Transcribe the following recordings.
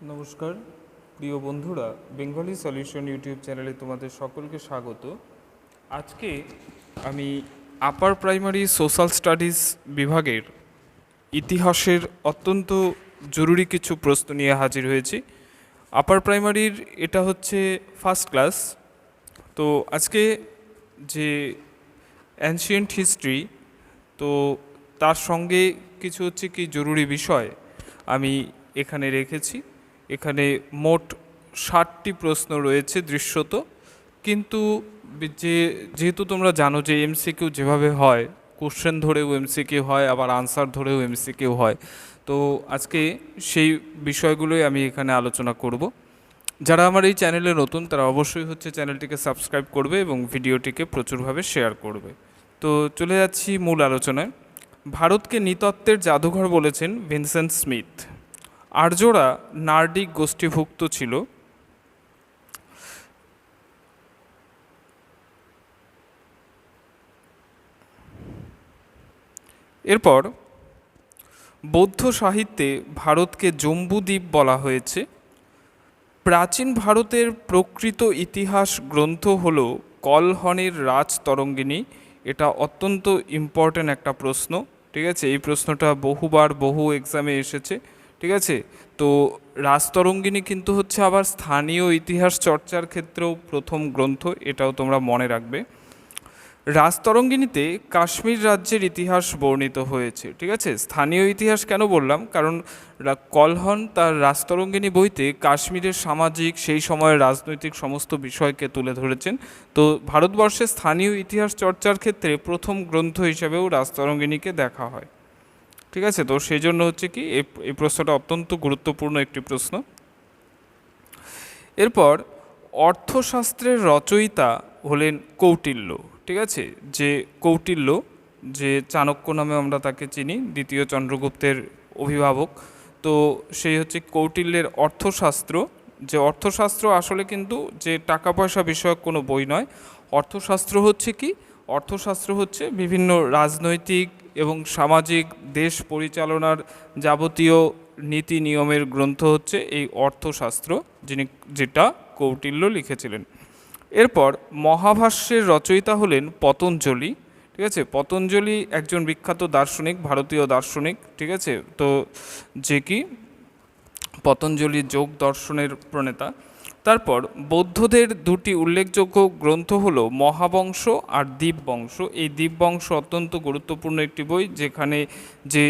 নমস্কার প্রিয় বন্ধুরা, বেঙ্গলি সলিউশন ইউটিউব চ্যানেলে তোমাদের সকলকে স্বাগত। আজকে আমি আপার প্রাইমারি সোশ্যাল স্টাডিজ বিভাগের ইতিহাসের অত্যন্ত জরুরি কিছু প্রশ্ন নিয়ে হাজির হয়েছি। আপার প্রাইমারির এটা হচ্ছে ফার্স্ট ক্লাস। তো আজকে যে অ্যানশিয়েন্ট হিস্ট্রি, তো তার সঙ্গে কিছু হচ্ছে কি জরুরি বিষয় আমি এখানে রেখেছি। এখানে মোট 60টি প্রশ্ন রয়েছে দৃশ্যত, কিন্তু যেহেতু তোমরা জানো যে এমসিকিউ যেভাবে হয়, কোশ্চেন ধরেও এমসিকিউ হয়, আবার আনসার ধরেও এমসিকিউ হয়। তো আজকে সেই বিষয়গুলোই আমি এখানে আলোচনা করব। যারা আমার এই চ্যানেলে নতুন তারা অবশ্যই হচ্ছে চ্যানেলটিকে সাবস্ক্রাইব করবে এবং ভিডিওটিকে প্রচুরভাবে শেয়ার করবে। তো চলে যাচ্ছি মূল আলোচনায়। ভারতকে নৃতত্ত্বের জাদুঘর বলেছেন ভিনসেন্ট স্মিথ। আর্যরা নার্ডিক গোষ্ঠীভুক্ত ছিল। এরপর বৌদ্ধ সাহিত্যে ভারতকে জম্বুদ্বীপ বলা হয়েছে। প্রাচীন ভারতের প্রকৃত ইতিহাস গ্রন্থ হল কলহনের রাজতরঙ্গিনী। এটা অত্যন্ত ইম্পর্ট্যান্ট একটা প্রশ্ন, ঠিক আছে? এই প্রশ্নটা বহুবার বহু এক্সামে এসেছে, ঠিক আছে? তো রাজতরঙ্গিনী কিন্তু হচ্ছে আবার স্থানীয় ইতিহাস চর্চার ক্ষেত্রেও প্রথম গ্রন্থ, এটাও তোমরা মনে রাখবে। রাজতরঙ্গিনীতে কাশ্মীর রাজ্যের ইতিহাস বর্ণিত হয়েছে, ঠিক আছে? স্থানীয় ইতিহাস কেন বললাম, কারণ কলহন তার রাজতরঙ্গিনী বইতে কাশ্মীরের সামাজিক, সেই সময়ের রাজনৈতিক সমস্ত বিষয়কে তুলে ধরেছেন। তো ভারতবর্ষের স্থানীয় ইতিহাস চর্চার ক্ষেত্রে প্রথম গ্রন্থ হিসেবেও রাজতরঙ্গিনীকে দেখা হয়, ঠিক আছে? তো সেই জন্য হচ্ছে কি এই প্রশ্নটা অত্যন্ত গুরুত্বপূর্ণ একটি প্রশ্ন। এরপর অর্থশাস্ত্রের রচয়িতা হলেন কৌটিল্য, ঠিক আছে? যে কৌটিল্য, যে চাণক্য নামে আমরা তাকে চিনি, দ্বিতীয় চন্দ্রগুপ্তের অভিভাবক। তো সেই হচ্ছে কৌটিল্যের অর্থশাস্ত্র। যে অর্থশাস্ত্র আসলে কিন্তু যে টাকা পয়সা বিষয়ক কোনো বই নয়। অর্থশাস্ত্র হচ্ছে কি, অর্থশাস্ত্র হচ্ছে বিভিন্ন রাজনৈতিক এবং সামাজিক দেশ পরিচালনার যাবতীয় নীতি নিয়মের গ্রন্থ হচ্ছে এই অর্থশাস্ত্র, যেটা কৌটিল্য লিখেছিলেন। এরপর মহাভাষ্যের রচয়িতা হলেন পতঞ্জলি, ঠিক আছে? পতঞ্জলি একজন বিখ্যাত দার্শনিক, ভারতীয় দার্শনিক, ঠিক আছে? তো যে কি পতঞ্জলি যোগ দর্শনের প্রণেতা। তারপর বৌদ্ধদের দুটি উল্লেখযোগ্য গ্রন্থ হলো মহাবংশ আর দীপবংশ। এই দীপবংশ অত্যন্ত গুরুত্বপূর্ণ একটি বই, যেখানে যে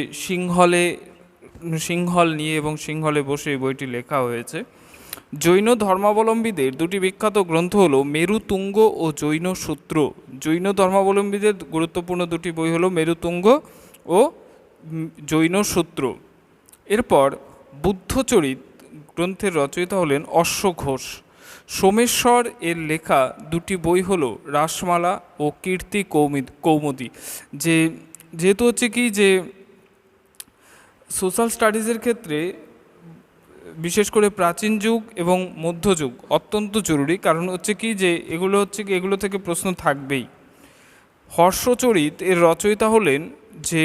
সিংহল নিয়ে এবং সিংহলে বসে এই বইটি লেখা হয়েছে। জৈন ধর্মাবলম্বীদের দুটি বিখ্যাত গ্রন্থ হলো মেরুতুঙ্গ ও জৈন সূত্র। জৈন ধর্মাবলম্বীদের গুরুত্বপূর্ণ দুটি বই হলো মেরুতুঙ্গ ও জৈন সূত্র। এরপর বুদ্ধচরিত গ্রন্থের রচয়িতা হলেন অশ্বঘোষ। সোমেশ্বর এর লেখা দুটি বই হলো রাসমালা ও কীর্তি কৌমুদী। যেহেতু হচ্ছে কি যে সোশ্যাল স্টাডিজের ক্ষেত্রে বিশেষ করে প্রাচীন যুগ এবং মধ্যযুগ অত্যন্ত জরুরি, কারণ হচ্ছে কি যে এগুলো থেকে প্রশ্ন থাকবেই। হর্ষচরিত এর রচয়িতা হলেন যে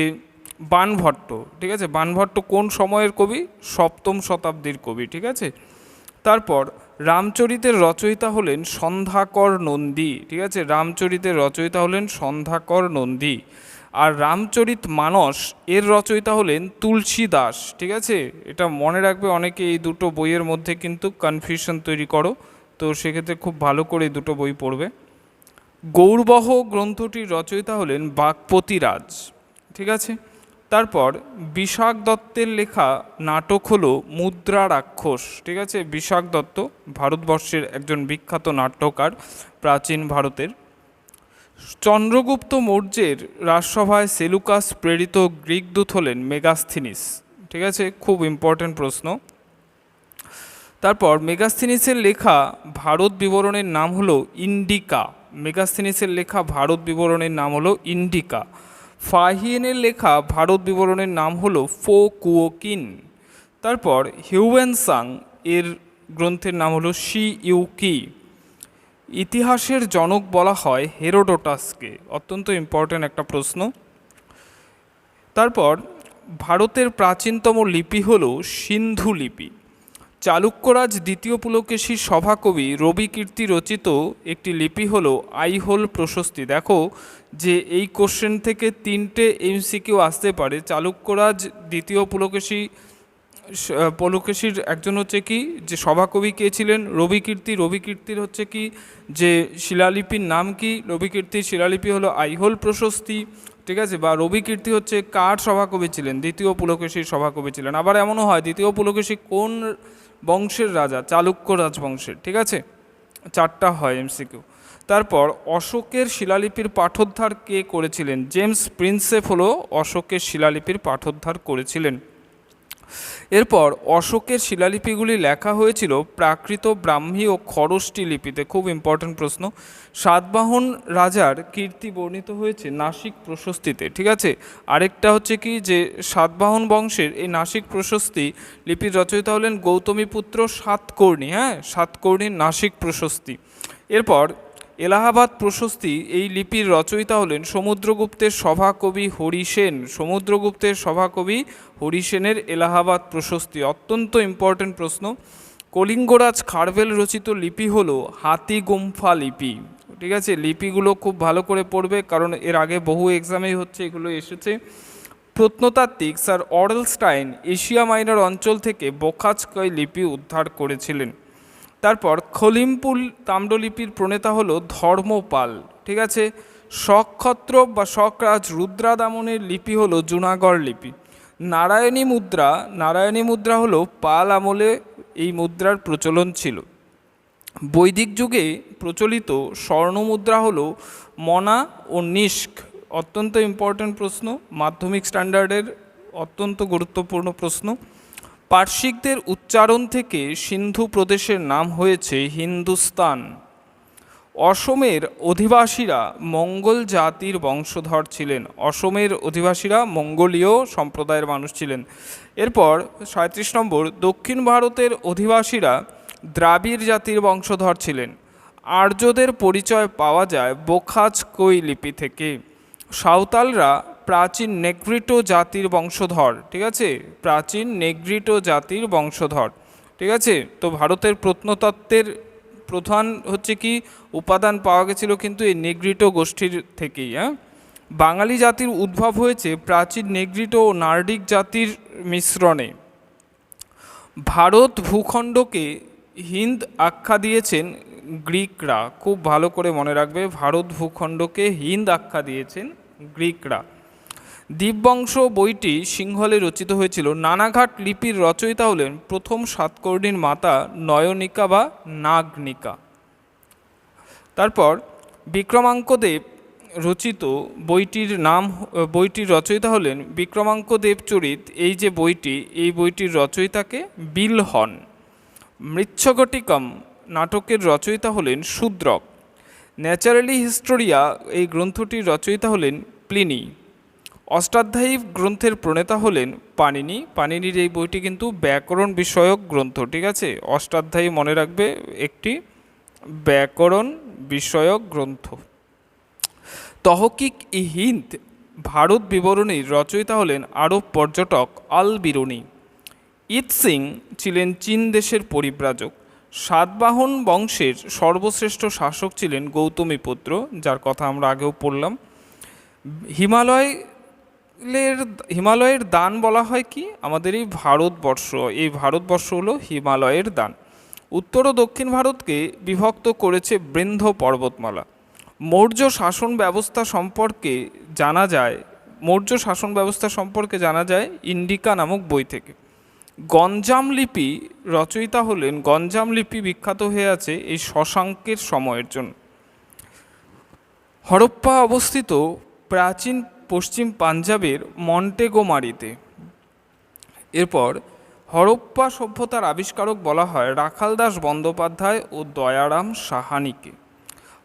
বাণভট্ট, ঠিক আছে? বাণভট্ট কোন সময়ের কবি? সপ্তম শতাব্দীর কবি, ঠিক আছে? তারপর রামচরিতের রচয়িতা হলেন সন্ধ্যাকর নন্দী, ঠিক আছে? রামচরিতের রচয়িতা হলেন সন্ধ্যাকর নন্দী। আর রামচরিত মানস এর রচয়িতা হলেন তুলসী দাস, ঠিক আছে? এটা মনে রাখবে, অনেকে এই দুটো বইয়ের মধ্যে কিন্তু কনফিউশন তৈরি করো, তো সেক্ষেত্রে খুব ভালো করে এই দুটো বই পড়বে। গৌরবহ গ্রন্থটির রচয়িতা হলেন বাগপতি রাজ, ঠিক আছে? তারপর বিশাখ দত্তের লেখা নাটক হলো মুদ্রা রাক্ষস, ঠিক আছে? বিশাখ দত্ত ভারতবর্ষের একজন বিখ্যাত নাট্যকার, প্রাচীন ভারতের। চন্দ্রগুপ্ত মৌর্যের রাজসভায় সেলুকাস প্রেরিত গ্রিক দূত হলেন মেগাস্থিনিস, ঠিক আছে? খুব ইম্পর্ট্যান্ট প্রশ্ন। তারপর মেগাস্থিনিসের লেখা ভারত বিবরণের নাম হলো ইন্ডিকা। মেগাস্থিনিসের লেখা ভারত বিবরণের নাম হলো ইন্ডিকা। ফাহিয়েনের লেখা ভারত বিবরণের নাম হলো ফো কুওকিন। তারপর হিউয়েনসাং এর গ্রন্থের নাম হলো শি ইউকি। ইতিহাসের জনক বলা হয় হেরোডোটাসকে, অত্যন্ত ইম্পর্ট্যান্ট একটা প্রশ্ন। তারপর ভারতের প্রাচীনতম লিপি হলো সিন্ধু লিপি। চালুক্যরাজ দ্বিতীয় পুলকেশীর সভাকবি রবিকীর্তি রচিত একটি লিপি হলো আইহোল প্রশস্তি। দেখো যে এই কোশ্চেন থেকে 3টে এমসিকিউ আসতে পারে। চালুক্যরাজ দ্বিতীয় পুলকেশীর একজন হচ্ছে কি, যে সভাকবি কে ছিলেন? রবিকীর্তি। রবিকীর্তির হচ্ছে কি, যে শিলালিপির নাম কি? রবিকীর্তির শিলালিপি হলো আইহোল প্রশস্তি, ঠিক আছে। বা রবিকীর্তি হচ্ছে কার সভাকবি ছিলেন? দ্বিতীয় পুলকেশীর সভাকবি ছিলেন। আবার এমনও হয় দ্বিতীয় পুলকেশী কোন বংশের রাজা? চালুক্য রাজবংশের, ঠিক আছে। 4টা হয় এমসিকিউ। তারপর অশোকের শিলালিপির পাঠোদ্ধার কে করেছিলেন? জেমস প্রিন্সেপ হলো অশোকের শিলালিপির পাঠোদ্ধার করেছিলেন। এরপর অশোকের শিলালিপিগুলি লেখা হয়েছিল প্রাকৃত, ব্রাহ্মী ও খরষ্টি লিপিতে। খুব ইম্পর্টেন্ট প্রশ্ন। সাতবাহন রাজার কীর্তি বর্ণিত হয়েছে নাসিক প্রশস্তিতে, ঠিক আছে। আরেকটা হচ্ছে কি, যে সাতবাহন বংশের এই নাসিক প্রশস্তি লিপির রচয়িতা হলেন গৌতমীপুত্র সাতকর্ণী। হ্যাঁ, সাতকর্ণীর নাসিক প্রশস্তি। এরপর এলাহাবাদ প্রশস্তি এই লিপির রচয়িতা হলেন সমুদ্রগুপ্তের সভাকবি হরিসেন। সমুদ্রগুপ্তের সভাকবি হরিসেনের এলাহাবাদ প্রশস্তি, অত্যন্ত ইম্পর্টেন্ট প্রশ্ন। কলিঙ্গরাজ খারবেল রচিত লিপি হলো হাতিগুম্ফা লিপি, ঠিক আছে। লিপিগুলো খুব ভালো করে পড়বে, কারণ এর আগে বহু এক্সামেই হচ্ছে এগুলো এসেছে। প্রত্নতাত্ত্বিক স্যার অরেলস্টাইন এশিয়া মাইনর অঞ্চল থেকে বোখাজকয় লিপি উদ্ধার করেছিলেন। তারপর খলিমপুল তাম্রলিপির প্রণেতা হলো ধর্মপাল, ঠিক আছে। শকক্ষত্র বা শকরাজ রুদ্রাদামনের লিপি হলো জুনাগড় লিপি। নারায়ণী মুদ্রা হলো পাল আমলে এই মুদ্রার প্রচলন ছিল। বৈদিক যুগে প্রচলিত স্বর্ণমুদ্রা হলো মনা ও নিষ্ক। অত্যন্ত ইম্পর্ট্যান্ট প্রশ্ন, মাধ্যমিক স্ট্যান্ডার্ডের অত্যন্ত গুরুত্বপূর্ণ প্রশ্ন। পার্শিকদের উচ্চারণ থেকে সিন্ধু প্রদেশের নাম হয়েছে হিন্দুস্তান। অসমের অধিবাসীরা মঙ্গল জাতির বংশধর ছিলেন। অসমের অধিবাসীরা মঙ্গোলীয় সম্প্রদায়ের মানুষ ছিলেন। এরপর 37 নম্বর, দক্ষিণ ভারতের অধিবাসীরা দ্রাবিড় জাতির বংশধর ছিলেন। আর্যদের পরিচয় পাওয়া যায় বোখাজকই লিপি থেকে। সাঁওতালরা প্রাচীন নেগ্রিটো জাতির বংশধর, ঠিক আছে। প্রাচীন নেগ্রিটো জাতির বংশধর, ঠিক আছে। তো ভারতের প্রত্নতত্ত্বের প্রধান হচ্ছে কি উপাদান পাওয়া গেছিল কিন্তু এই নেগ্রিটো গোষ্ঠীর থেকেই। হ্যাঁ, বাঙালি জাতির উদ্ভব হয়েছে প্রাচীন নেগ্রিটো ও নার্ডিক জাতির মিশ্রণে। ভারত ভূখণ্ডকে হিন্দ আখ্যা দিয়েছেন গ্রিকরা। খুব ভালো করে মনে রাখবে, ভারত ভূখণ্ডকে হিন্দ আখ্যা দিয়েছেন গ্রিকরা। দীপবংশ বইটি সিংহলে রচিত হয়েছিল। নানাঘাট লিপির রচয়িতা হলেন প্রথম সাতকর্ণীর মাতা নয়নিকা বা নাগনিকা। তারপর বিক্রমাঙ্কদেব রচিত বইটির রচয়িতা হলেন বিক্রমাঙ্কদেব চরিত। এই যে বইটি, এই বইটির রচয়িতাকে বিলহন। মৃচ্ছকটিকম নাটকের রচয়িতা হলেন শূদ্রক। ন্যাচারালি হিস্টোরিয়া এই গ্রন্থটির রচয়িতা হলেন প্লিনি। অষ্টাধ্যায়ী গ্রন্থের প্রণেতা হলেন পাণিনি। পাণিনির এই বইটি কিন্তু ব্যাকরণ বিষয়ক গ্রন্থ, ঠিক আছে। অষ্টাধ্যায়ী মনে রাখবে, একটি ব্যাকরণ বিষয়ক গ্রন্থ। তহকিক ই হিন্দ ভারত বিবরণীর রচয়িতা হলেন আরব পর্যটক আল বিরুনি। ইত সিং ছিলেন চীন দেশের পরিব্রাজক। সাতবাহন বংশের সর্বশ্রেষ্ঠ শাসক ছিলেন গৌতমীপুত্র, যার কথা আমরা আগেও পড়লাম। হিমালয়ের দান বলা হয় কি? আমাদের এই ভারতবর্ষ। এই ভারতবর্ষ হলো হিমালয়ের দান। উত্তর ও দক্ষিণ ভারতকে বিভক্ত করেছে বৃন্দ পর্বতমালা। মৌর্য শাসন ব্যবস্থা সম্পর্কে জানা যায় ইন্ডিকা নামক বই থেকে। গঞ্জাম লিপি রচয়িতা হলেন, গঞ্জাম লিপি বিখ্যাত হয়ে আছে এই শশাঙ্কের সময়ের জন্য। হরপ্পা অবস্থিত প্রাচীন পশ্চিম পাঞ্জাবের মন্টেগোমারিতে। এরপর হরপ্পা সভ্যতার আবিষ্কারক বলা হয় রাখালদাস বন্দ্যোপাধ্যায় ও দয়ারাম সাহানিকে।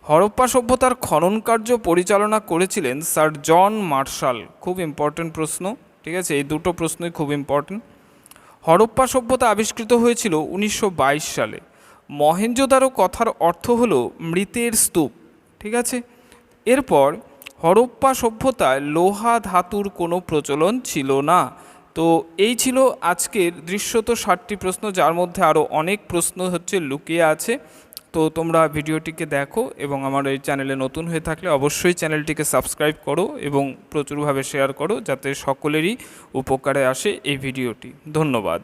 হরপ্পা সভ্যতার খনন কার্য পরিচালনা করেছিলেন স্যার জন মার্শাল। খুব ইম্পর্টেন্ট প্রশ্ন, ঠিক আছে। এই দুটো প্রশ্নই খুব ইম্পর্টেন্ট। হরপ্পা সভ্যতা আবিষ্কৃত হয়েছিল 1922 সালে। মহেঞ্জোদারো কথার অর্থ হলো মৃতের স্তূপ, ঠিক আছে। এরপর হরপ্পা সভ্যতায় লোহা ধাতুর কোনো প্রচলন ছিল না। তো এই ছিল আজকের দৃশ্যত 60টি প্রশ্ন, যার মধ্যে আরও অনেক প্রশ্ন লুকিয়ে আছে। তো তোমরা ভিডিওটিকে দেখো এবং আমার এই চ্যানেলে নতুন হয়ে থাকলে অবশ্যই চ্যানেলটিকে সাবস্ক্রাইব করো এবং প্রচুরভাবে শেয়ার করো, যাতে সকলেরই উপকারে আসে এই ভিডিওটি। ধন্যবাদ।